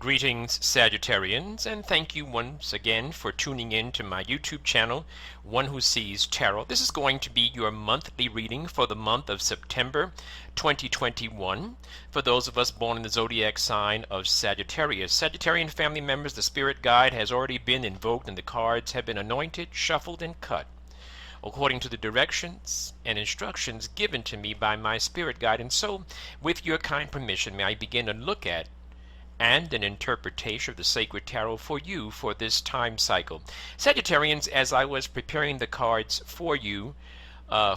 Greetings, Sagittarians, and thank you once again for tuning in to my YouTube channel, One Who Sees Tarot. This is going to be your monthly reading for the month of September 2021 for those of us born in the zodiac sign of Sagittarius. Sagittarian family members, the spirit guide has already been invoked and the cards have been anointed, shuffled, and cut according to the directions and instructions given to me by my spirit guide. And so, with your kind permission, may I begin to look at and an interpretation of the sacred tarot for you for this time cycle. Sagittarians, as I was preparing the cards for you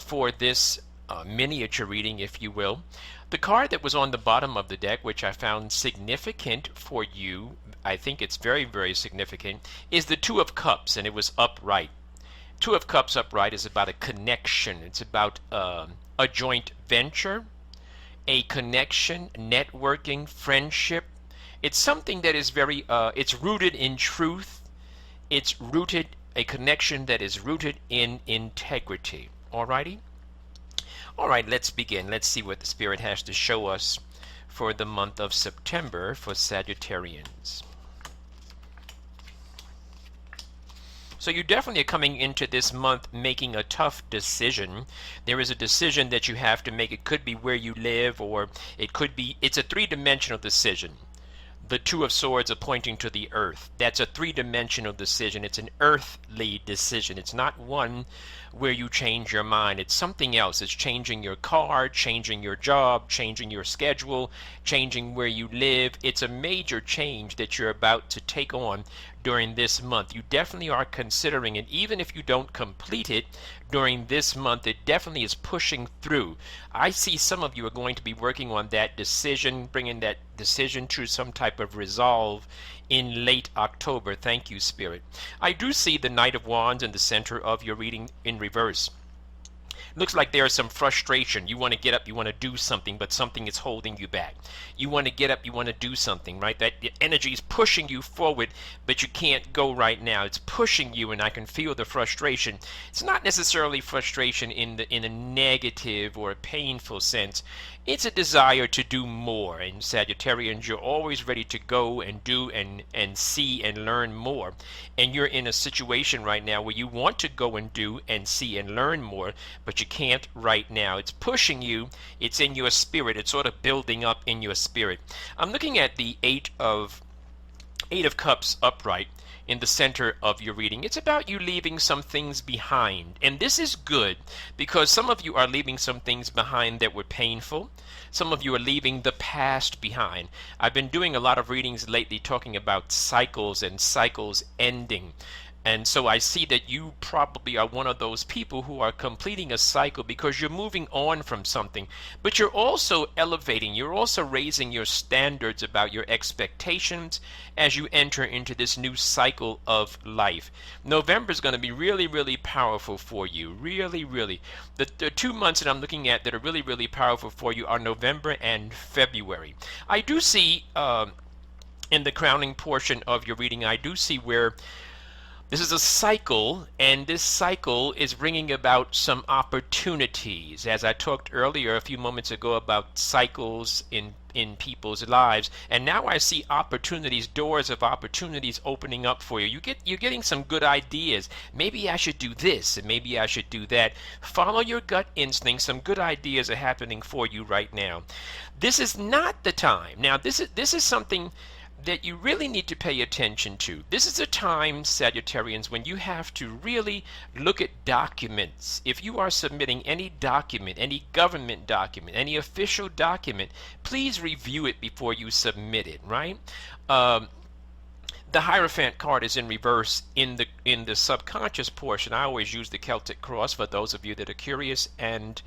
for this miniature reading, if you will, the card that was on the bottom of the deck, which I found significant for you, I think it's very, very significant, is the Two of Cups, and it was upright. Two of Cups upright is about a connection. It's about a joint venture, a connection, networking, friendship. It's something that is very, it's rooted in truth. It's rooted, a connection that is rooted in integrity. Alrighty? Alright, let's begin. Let's see what the Spirit has to show us for the month of September for Sagittarians. So you definitely are coming into this month making a tough decision. There is a decision that you have to make. It could be where you live, or it could be, it's a three-dimensional decision. The Two of Swords are pointing to the earth. That's a three-dimensional decision. It's an earthly decision. It's not one where you change your mind. It's something else. It's changing your car, changing your job, changing your schedule, changing where you live. It's a major change that you're about to take on during this month. You definitely are considering it. Even if you don't complete it during this month, it definitely is pushing through. I see some of you are going to be working on that decision, bringing that decision to some type of resolve in late October. Thank you, Spirit. I do see the Knight of Wands in the center of your reading in reverse. Looks like there is some frustration. You want to get up, you want to do something, but something is holding you back. You want to get up, you want to do something, right? That energy is pushing you forward, but you can't go right now. It's pushing you, and I can feel the frustration. It's not necessarily frustration in a negative or a painful sense. It's a desire to do more. And Sagittarians, you're always ready to go and do and see and learn more. And you're in a situation right now where you want to go and do and see and learn more, but you can't right now. It's pushing you. It's in your spirit. It's sort of building up in your spirit. I'm looking at the Eight of Cups upright in the center of your reading. It's about you leaving some things behind. And this is good because some of you are leaving some things behind that were painful. Some of you are leaving the past behind. I've been doing a lot of readings lately talking about cycles and cycles ending. And so I see that you probably are one of those people who are completing a cycle because you're moving on from something, but you're also elevating, you're also raising your standards about your expectations as you enter into this new cycle of life. November is going to be really, really powerful for you. Really, really. The 2 months that I'm looking at that are really, really powerful for you are November and February. I do see in the crowning portion of your reading, I do see where this is a cycle, and this cycle is bringing about some opportunities. As I talked earlier a few moments ago about cycles in people's lives, and now I see opportunities, doors of opportunities opening up for you. You're getting some good ideas. Maybe I should do this, and maybe I should do that. Follow your gut instinct. Some good ideas are happening for you right now. This is not the time. Now, this is something that you really need to pay attention to. This is a time, Sagittarians, when you have to really look at documents. If you are submitting any document, any government document, any official document, please review it before you submit it, right? The Hierophant card is in reverse in the subconscious portion. I always use the Celtic cross for those of you that are curious and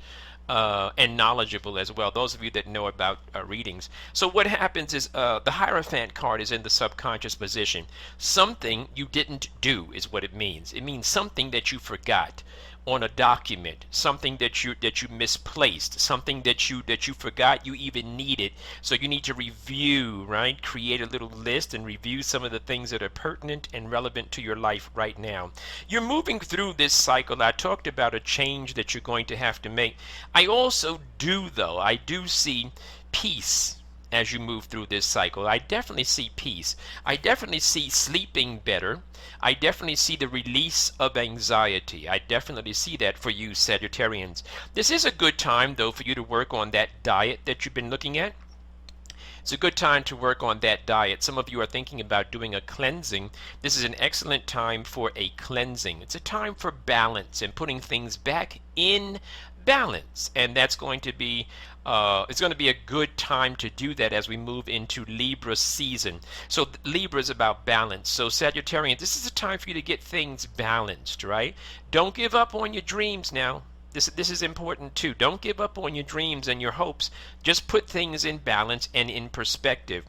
knowledgeable as well, those of you that know about readings. So what happens is the Hierophant card is in the subconscious position. Something you didn't do is what it means. It means something that you forgot on a document, something that you misplaced, something that you forgot you even needed. So you need to review, right? Create a little list and review some of the things that are pertinent and relevant to your life right now. You're moving through this cycle. I talked about a change that you're going to have to make. I also do, though, I do see peace as you move through this cycle. I definitely see peace. I definitely see sleeping better. I definitely see the release of anxiety. I definitely see that for you, Sagittarians. This is a good time, though, for you to work on that diet that you've been looking at. It's a good time to work on that diet. Some of you are thinking about doing a cleansing. This is an excellent time for a cleansing. It's a time for balance and putting things back in balance, and that's going to be it's going to be a good time to do that as we move into Libra season. So Libra is about balance. So Sagittarian, this is a time for you to get things balanced, right? Don't give up on your dreams now. This is important too. Don't give up on your dreams and your hopes. Just put things in balance and in perspective.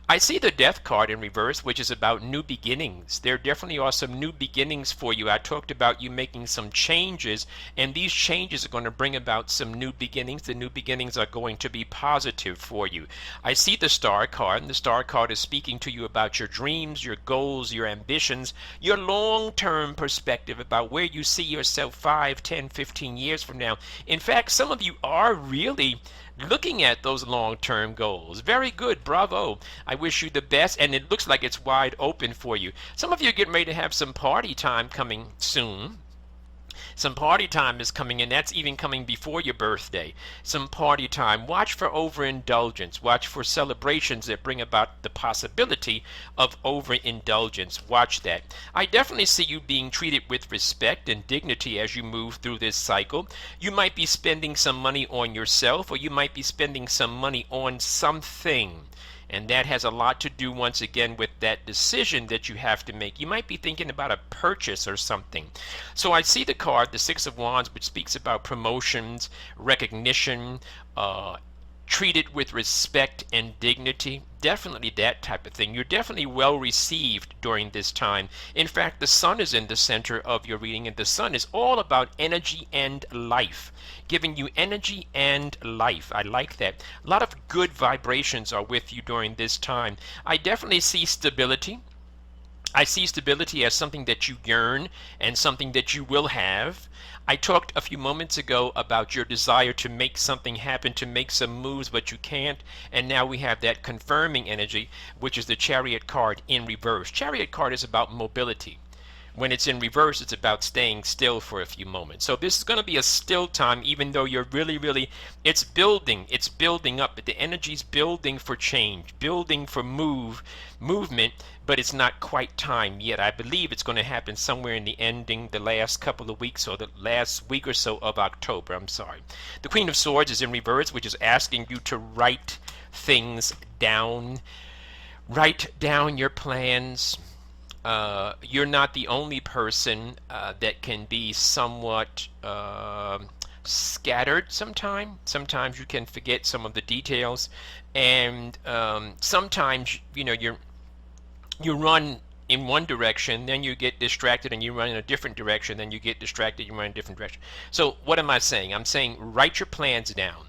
I see the Death card in reverse, which is about new beginnings. There definitely are some new beginnings for you. I talked about you making some changes, and these changes are going to bring about some new beginnings. The new beginnings are going to be positive for you. I see the Star card, and the Star card is speaking to you about your dreams, your goals, your ambitions, your long-term perspective about where you see yourself 5, 10, 15 years from now. In fact, some of you are really looking at those long-term goals. Very good. Bravo. I wish you the best, and it looks like it's wide open for you. Some of you are getting ready to have some party time coming soon. Some party time is coming, and that's even coming before your birthday. Some party time. Watch for overindulgence. Watch for celebrations that bring about the possibility of overindulgence. Watch that. I definitely see you being treated with respect and dignity as you move through this cycle. You might be spending some money on yourself, or you might be spending some money on something. And that has a lot to do, once again, with that decision that you have to make. You might be thinking about a purchase or something. So I see the card, the Six of Wands, which speaks about promotions, recognition, treated with respect and dignity. Definitely that type of thing. You're definitely well received during this time. In fact, the sun is in the center of your reading, and the sun is all about energy and life, giving you energy and life. I like that. A lot of good vibrations are with you during this time. I definitely see stability. I see stability as something that you yearn and something that you will have. I talked a few moments ago about your desire to make something happen, to make some moves, but you can't. And now we have that confirming energy, which is the Chariot card in reverse. Chariot card is about mobility. When it's in reverse, it's about staying still for a few moments. So this is going to be a still time, even though you're really, it's building up. But the energy's building for change, building for movement, but it's not quite time yet. I believe it's going to happen somewhere in the last couple of weeks, or the last week or so of October. I'm sorry. The Queen of Swords is in reverse, which is asking you to write things down. Write down your plans. You're not the only person that can be somewhat scattered sometimes. Sometimes you can forget some of the details, and sometimes you run in one direction, then you get distracted and you run in a different direction, then you get distracted, you run in a different direction. So what am I saying? I'm saying write your plans down.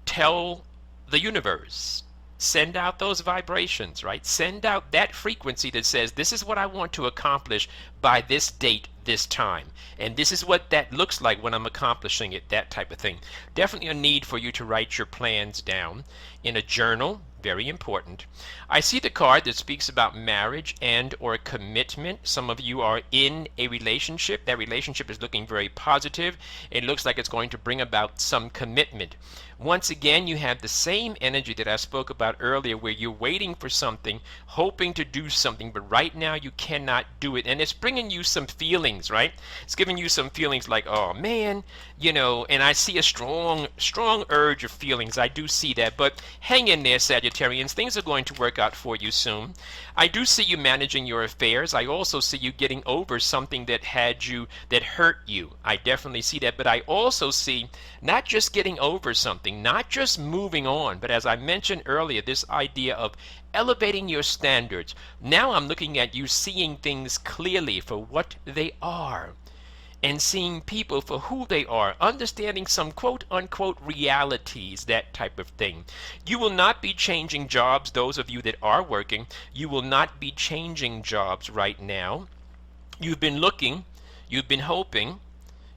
Tell the universe. Send out those vibrations, right? Send out that frequency that says, this is what I want to accomplish by this date, this time. And this is what that looks like when I'm accomplishing it, that type of thing. Definitely a need for you to write your plans down in a journal. Very important. I see the card that speaks about marriage and or commitment. Some of you are in a relationship. That relationship is looking very positive. It looks like it's going to bring about some commitment. Once again, you have the same energy that I spoke about earlier, where you're waiting for something, hoping to do something, but right now you cannot do it. And it's bringing you some feelings, right? It's giving you some feelings like, oh man, and I see a strong urge of feelings. I do see that, but hang in there, Sagittarians. Things are going to work out for you soon. I do see you managing your affairs. I also see you getting over something that hurt you. I definitely see that, but I also see not just getting over something, not just moving on, but as I mentioned earlier, this idea of elevating your standards. Now I'm looking at you seeing things clearly for what they are, and seeing people for who they are, understanding some quote-unquote realities, that type of thing. You will not be changing jobs. Those of you that are working, you will not be changing jobs right now. You've been looking, you've been hoping,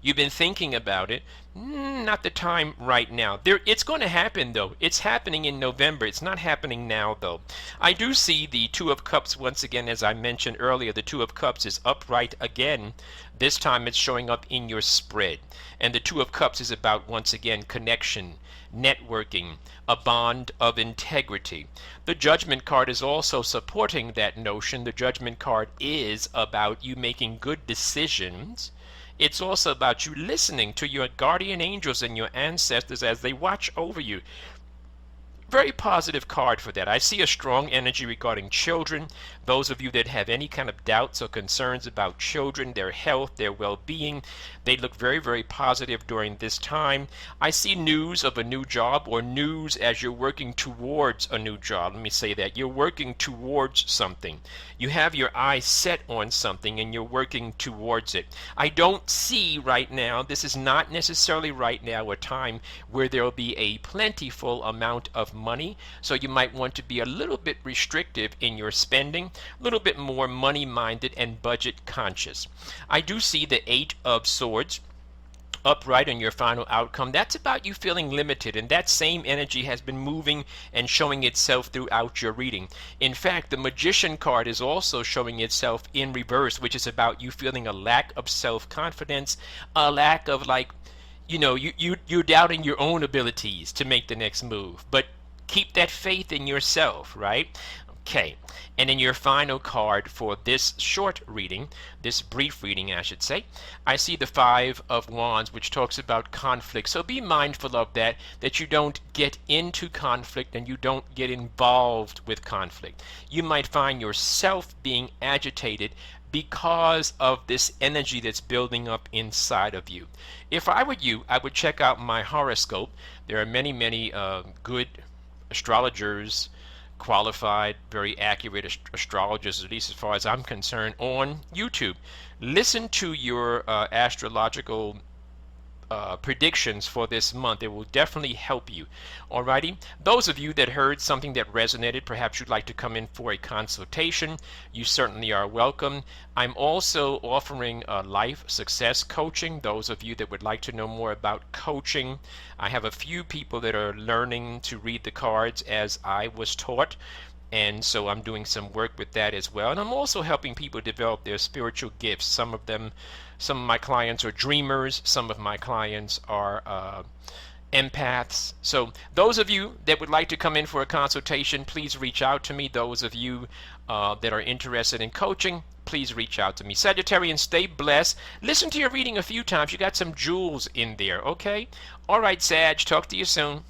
you've been thinking about it, Not the time right now. It's going to happen though. It's happening in November. It's not happening now though. I do see the Two of Cups once again, as I mentioned earlier. The Two of Cups is upright again. This time it's showing up in your spread. And the Two of Cups is about, once again, connection, networking, a bond of integrity. The Judgment card is also supporting that notion. The Judgment card is about you making good decisions. It's also about you listening to your guardian angels and your ancestors as they watch over you. Very positive card for that. I see a strong energy regarding children. Those of you that have any kind of doubts or concerns about children, their health, their well-being, they look very, very positive during this time. I see news of a new job, or news as you're working towards a new job. Let me say that. You're working towards something. You have your eyes set on something and you're working towards it. I don't see right now, this is not necessarily right now a time where there will be a plentiful amount of money, so you might want to be a little bit restrictive in your spending, a little bit more money minded and budget conscious. I do see the Eight of Swords upright in your final outcome. That's about you feeling limited, and that same energy has been moving and showing itself throughout your reading. In fact, the Magician card is also showing itself in reverse, which is about you feeling a lack of self-confidence, a lack of, like, you're doubting your own abilities to make the next move. But keep that faith in yourself, right? Okay, and in your final card for this short reading, this brief reading I should say, I see the Five of Wands, which talks about conflict. So be mindful of that you don't get into conflict and you don't get involved with conflict. You might find yourself being agitated because of this energy that's building up inside of you. If I were you, I would check out my horoscope. There are many, many good astrologers, qualified, very accurate astrologers, at least as far as I'm concerned, on YouTube. Listen to your astrological predictions for this month. It will definitely help you. Alrighty, those of you that heard something that resonated, perhaps you'd like to come in for a consultation, you certainly are welcome. I'm also offering life success coaching. Those of you that would like to know more about coaching, I have a few people that are learning to read the cards as I was taught, and so I'm doing some work with that as well. And I'm also helping people develop their spiritual gifts. Some of my clients are dreamers. Some of my clients are empaths. So those of you that would like to come in for a consultation, please reach out to me. Those of you that are interested in coaching, please reach out to me. Sagittarian, stay blessed. Listen to your reading a few times. You got some jewels in there, okay? All right, Sag, talk to you soon.